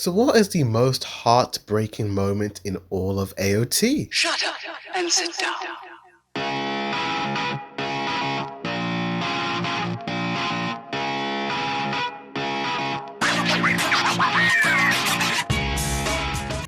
So what is the most heartbreaking moment in all of AOT? Shut up and sit down.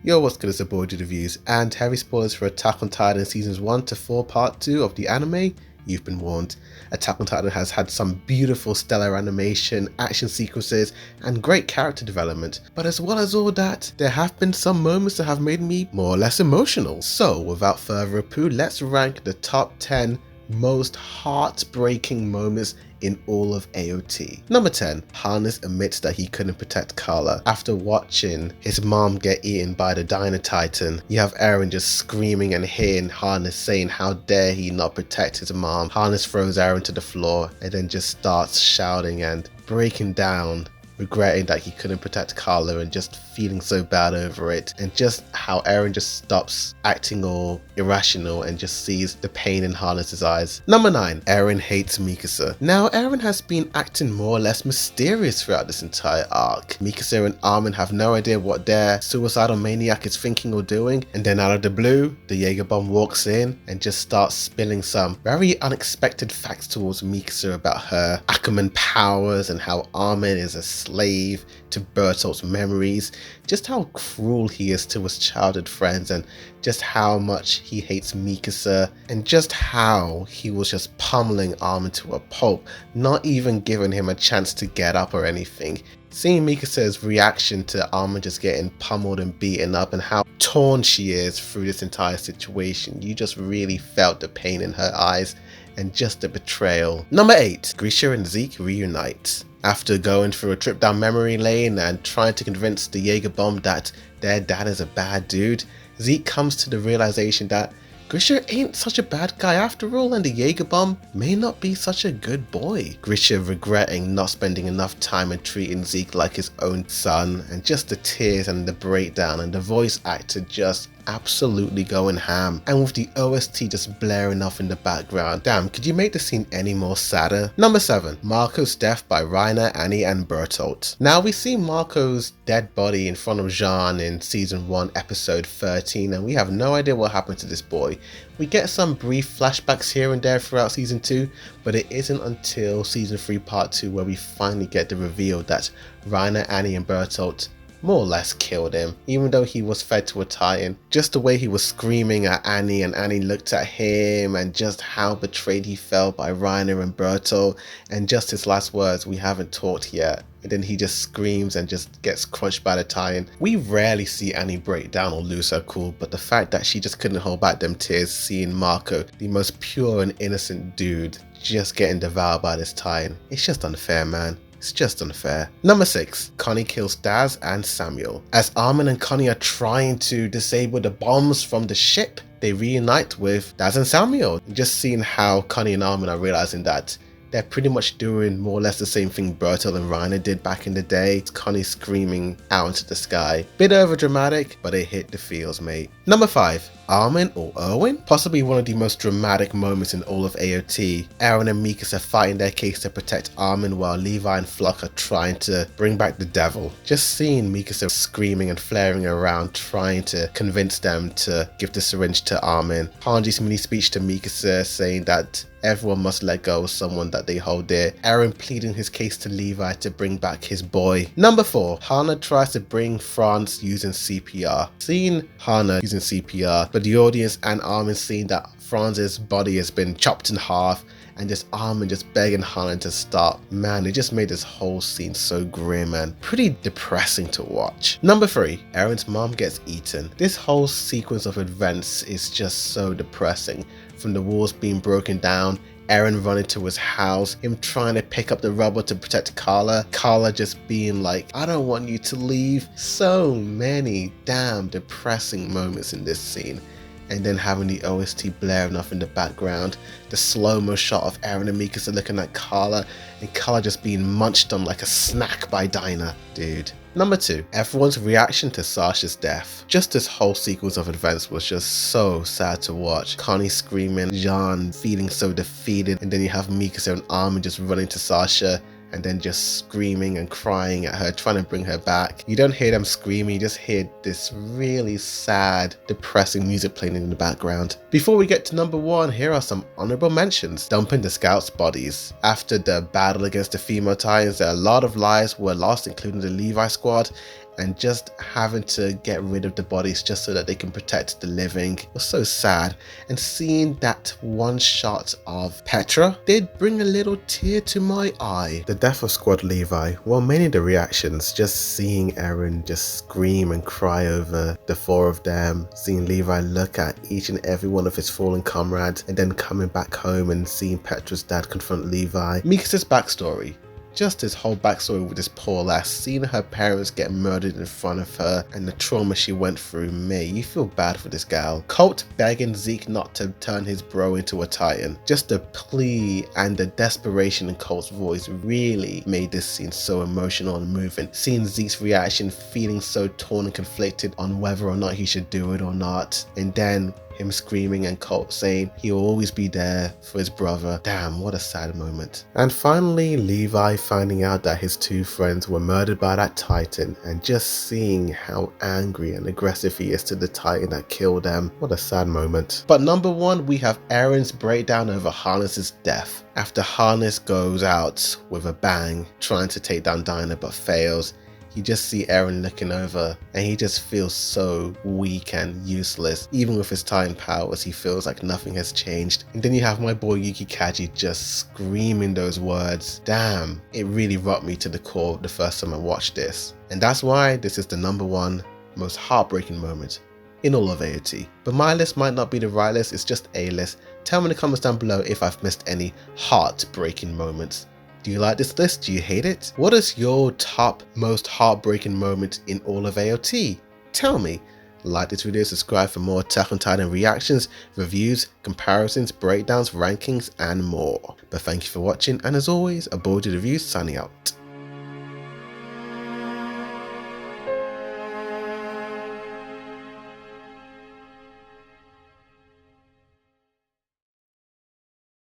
Yo, what's good, it's your boy Dude Reviews, and heavy spoilers for Attack on Titan Seasons 1 to 4 Part 2 of the anime. You've been warned. Attack on Titan has had some beautiful stellar animation, action sequences, and great character development, but as well as all that, there have been some moments that have made me more or less emotional. So without further ado, let's rank the top 10 most heartbreaking moments in all of AOT. Number 10, Hannes admits that he couldn't protect Carla. After watching his mom get eaten by the Dino Titan, you have Eren just screaming and hearing Hannes saying how dare he not protect his mom. Hannes throws Eren to the floor and then just starts shouting and breaking down, regretting that he couldn't protect Carla and just feeling so bad over it, and just how Eren just stops acting all irrational and just sees the pain in Hannes' eyes. Number 9, Eren hates Mikasa. Now Eren has been acting more or less mysterious throughout this entire arc. Mikasa and Armin have no idea what their suicidal maniac is thinking or doing, and then out of the blue, the Jaeger bomb walks in and just starts spilling some very unexpected facts towards Mikasa about her Ackerman powers and how Armin is a slave to Bertolt's memories, just how cruel he is to his childhood friends, and just how much he hates Mikasa, and just how he was just pummeling Armin to a pulp, not even giving him a chance to get up or anything. Seeing Mikasa's reaction to Armin just getting pummeled and beaten up, and how torn she is through this entire situation, you just really felt the pain in her eyes and just the betrayal. Number 8, Grisha and Zeke reunite. After going through a trip down memory lane and trying to convince the Jaeger bomb that their dad is a bad dude, Zeke comes to the realization that Grisha ain't such a bad guy after all, and the Jaeger bomb may not be such a good boy. Grisha regretting not spending enough time and treating Zeke like his own son, and just the tears and the breakdown, and the voice actor just absolutely going ham, and with the OST just blaring off in the background. Damn, could you make the scene any more sadder? Number 7, Marco's death by Reiner, Annie and Bertolt. Now we see Marco's dead body in front of Jean in season 1 episode 13, and we have no idea what happened to this boy. We get some brief flashbacks here and there throughout season 2, but it isn't until season 3 part 2 where we finally get the reveal that Reiner, Annie and Bertolt more or less killed him, even though he was fed to a Titan. Just the way he was screaming at Annie and Annie looked at him, and just how betrayed he felt by Reiner and Bertolt, and just his last words, "We haven't talked yet." And then he just screams and just gets crushed by the Titan. We rarely see Annie break down or lose her cool, but the fact that she just couldn't hold back them tears seeing Marco, the most pure and innocent dude, just getting devoured by this Titan, it's just unfair, man. It's just unfair. Number 6, Connie kills Daz and Samuel. As Armin and Connie are trying to disable the bombs from the ship, they reunite with Daz and Samuel. Just seeing how Connie and Armin are realizing that they're pretty much doing more or less the same thing Bertolt and Reiner did back in the day. It's Connie screaming out into the sky. Bit over dramatic, but it hit the feels, mate. Number 5, Armin or Erwin? Possibly one of the most dramatic moments in all of AOT. Eren and Mikasa fighting their case to protect Armin while Levi and Flock are trying to bring back the devil. Just seeing Mikasa screaming and flaring around trying to convince them to give the syringe to Armin. Hanji's mini speech to Mikasa saying that everyone must let go of someone that they hold dear. Eren pleading his case to Levi to bring back his boy. Number 4, Hana tries to bring Franz using CPR. Seeing Hana using CPR, but the audience and Armin seeing that Franz's body has been chopped in half, and just Armin just begging Hana to stop. Man, it just made this whole scene so grim and pretty depressing to watch. Number 3, Eren's mom gets eaten. This whole sequence of events is just so depressing. From the walls being broken down, Eren running to his house, him trying to pick up the rubber to protect Carla, Carla just being like, "I don't want you to leave." So many damn depressing moments in this scene. And then having the OST blaring off in the background, the slow-mo shot of Eren and Mikasa looking at Carla, and Carla just being munched on like a snack by Dinah. Dude. Number 2, everyone's reaction to Sasha's death. Just this whole sequence of events was just so sad to watch. Connie screaming, Jean feeling so defeated, and then you have Mikasa and Armin just running to Sasha, and then just screaming and crying at her, trying to bring her back. You don't hear them screaming, you just hear this really sad, depressing music playing in the background. Before we get to number 1, here are some honorable mentions. Dumping the scouts' bodies. After the battle against the female Titans, a lot of lives were lost, including the Levi squad, and just having to get rid of the bodies just so that they can protect the living was so sad. And seeing that one shot of Petra did bring a little tear to my eye. The death of Squad Levi, well, many of the reactions, just seeing Eren just scream and cry over the 4 of them, seeing Levi look at each and every one of his fallen comrades, and then coming back home and seeing Petra's dad confront Levi. Mikasa's backstory. Just his whole backstory with this poor lass, seeing her parents get murdered in front of her and the trauma she went through, you feel bad for this gal. Colt begging Zeke not to turn his bro into a Titan. Just the plea and the desperation in Colt's voice really made this scene so emotional and moving. Seeing Zeke's reaction, feeling so torn and conflicted on whether or not he should do it or not, and then him screaming and Colt saying he'll always be there for his brother. Damn, what a sad moment. And finally, Levi finding out that his 2 friends were murdered by that Titan, and just seeing how angry and aggressive he is to the Titan that killed them. What a sad moment. But number 1, we have Eren's breakdown over Harness's death. After Harness goes out with a bang, trying to take down Dinah but fails, you just see Eren looking over and he just feels so weak and useless. Even with his Titan powers, he feels like nothing has changed. And then you have my boy Yuki Kaji just screaming those words. Damn, it really rocked me to the core the first time I watched this. And that's why this is the number 1 most heartbreaking moment in all of AOT. But my list might not be the right list, it's just a list. Tell me in the comments down below if I've missed any heartbreaking moments. Do you like this list? Do you hate it? What is your top most heartbreaking moment in all of AOT? Tell me. Like this video, subscribe for more Attack on Titan reactions, reviews, comparisons, breakdowns, rankings and more. But thank you for watching, and as always, Aborted Reviews signing out.